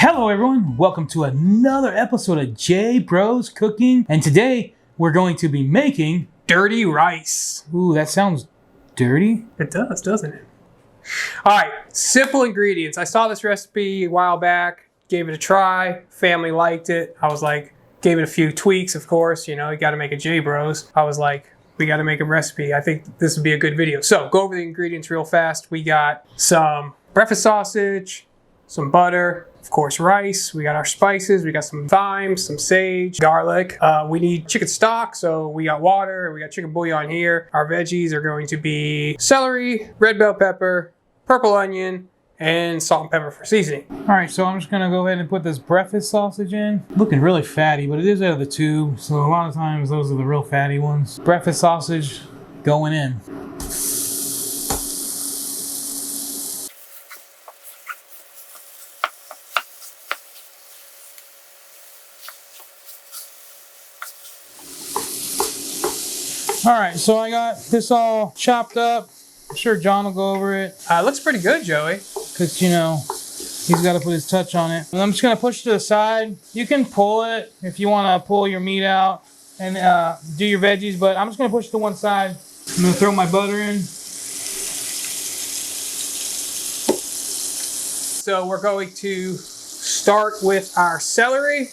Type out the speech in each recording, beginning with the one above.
Hello everyone, welcome to another episode of J Bros Cooking, and today we're going to be making dirty rice. Ooh, that sounds dirty. It does, doesn't it? All right, simple ingredients. I saw this recipe a while back, gave it a try, family liked it. I was like, gave it a few tweaks, of course, you know, you gotta make a J Bros. I was like, we gotta make a recipe. I think this would be a good video. So go over the ingredients real fast. We got some breakfast sausage, some butter, of course, rice. We got our spices. We got some thyme, some sage, garlic. We need chicken stock, so we got water. We got chicken bouillon here. Our veggies are going to be celery, red bell pepper, purple onion, and salt and pepper for seasoning. All right, so I'm just gonna go ahead and put this breakfast sausage in. Looking really fatty, but it is out of the tube, so a lot of times those are the real fatty ones. Breakfast sausage going in. All right, so I got this all chopped up. I'm sure John will go over it. Looks pretty good, Joey. Because, you know, he's got to put his touch on it. And I'm just going to push it to the side. You can pull it if you want to pull your meat out and do your veggies, but I'm just going to push it to one side. I'm going to throw my butter in. So we're going to start with our celery.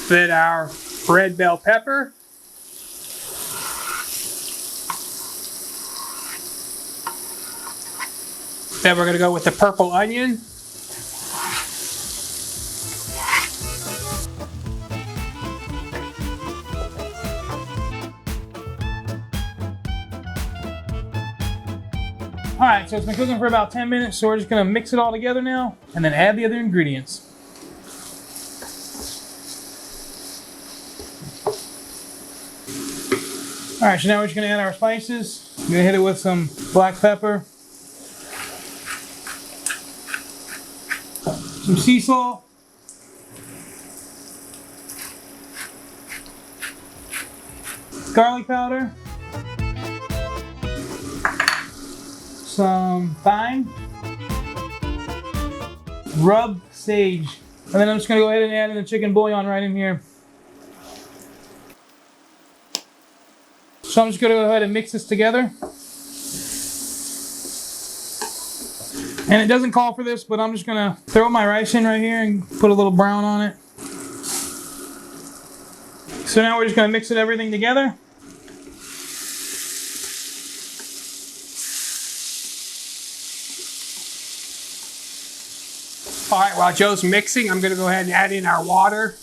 Then our red bell pepper. Then we're going to go with the purple onion. All right, so it's been cooking for about 10 minutes, so we're just going to mix it all together now and then add the other ingredients. All right, so now we're just gonna add our spices. I'm gonna hit it with some black pepper, some sea salt, garlic powder, some thyme, rubbed sage, and then I'm just gonna go ahead and add in the chicken bouillon right in here. So I'm just going to go ahead and mix this together. And it doesn't call for this, but I'm just going to throw my rice in right here and put a little brown on it. So now we're just going to mix everything together. All right, while Joe's mixing, I'm going to go ahead and add in our water.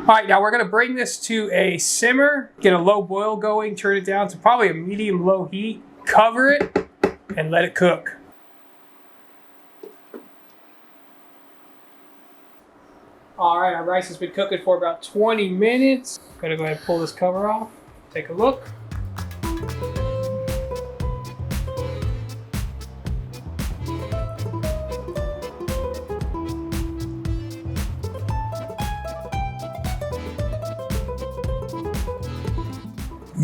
All right, now we're gonna bring this to a simmer, get a low boil going, turn it down to probably a medium-low heat, cover it, and let it cook. All right, our rice has been cooking for about 20 minutes. Gonna go ahead and pull this cover off, take a look.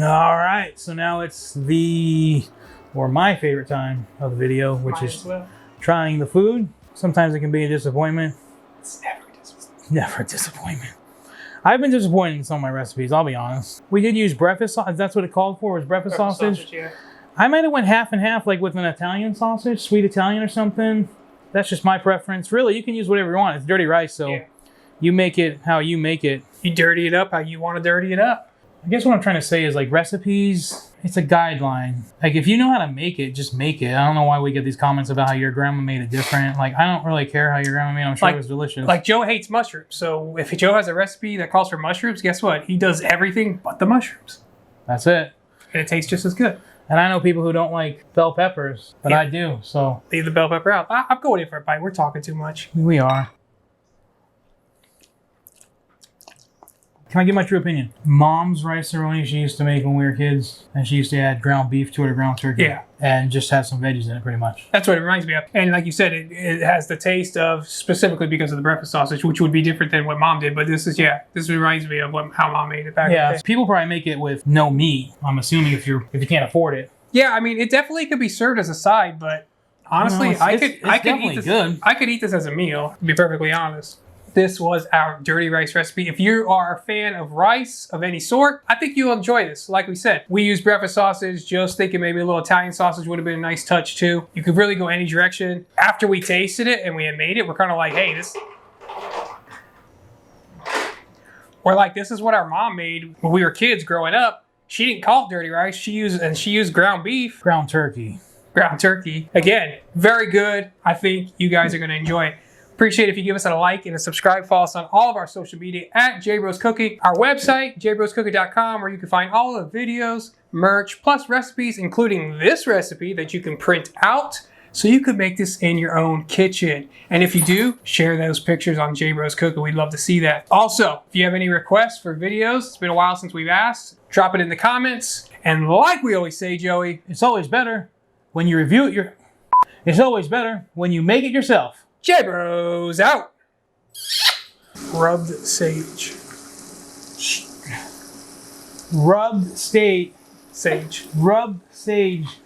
All right, so now it's my favorite time of the video, which is trying the food. Sometimes it can be a disappointment. It's never a disappointment. Never a disappointment. I've been disappointed in some of my recipes, I'll be honest. We did use breakfast sausage. That's what it called for, was breakfast sausage. Yeah. I might have went half and half, like with an Italian sausage, sweet Italian or something. That's just my preference. Really, you can use whatever you want. It's dirty rice, so you make it how you make it. You dirty it up how you want to dirty it up. I guess what I'm trying to say is, like, recipes, it's a guideline. Like, if you know how to make it, just make it. I don't know why we get these comments about how your grandma made it different. Like, I don't really care how your grandma made it. I'm sure it was delicious. Like, Joe hates mushrooms. So if Joe has a recipe that calls for mushrooms, guess what? He does everything but the mushrooms. That's it. And it tastes just as good. And I know people who don't like bell peppers, but I do, so. Leave the bell pepper out. I'm going in for a bite. We're talking too much. We are. Can I give my true opinion? Mom's rice-a-roni she used to make when we were kids, and she used to add ground beef to it or ground turkey. Yeah. And just have some veggies in it, pretty much. That's what it reminds me of. And like you said, it has the taste of, specifically because of the breakfast sausage, which would be different than what Mom did. But this reminds me of how Mom made it back in the day. People probably make it with no meat. I'm assuming if you can't afford it. Yeah, I mean, it definitely could be served as a side, but honestly, I could eat this. Good. I could eat this as a meal, to be perfectly honest. This was our dirty rice recipe. If you are a fan of rice of any sort, I think you'll enjoy this. Like we said, we used breakfast sausage, just thinking maybe a little Italian sausage would have been a nice touch too. You could really go any direction. After we tasted it and we had made it, we're kind of like, hey, this is what our mom made when we were kids growing up. She didn't call it dirty rice. She used ground beef. Ground turkey. Ground turkey. Again, very good. I think you guys are going to enjoy it. Appreciate it if you give us a like and a subscribe. Follow us on all of our social media at jbroscooking. Our website, jbroscooking.com, where you can find all of the videos, merch, plus recipes, including this recipe that you can print out so you could make this in your own kitchen. And if you do, share those pictures on JBros Cooking. We'd love to see that. Also, if you have any requests for videos, it's been a while since we've asked, drop it in the comments. And like we always say, Joey, it's always better when you review it. It's always better when you make it yourself. JBros out. Rubbed sage. Rubbed sage. Sage. Rubbed sage.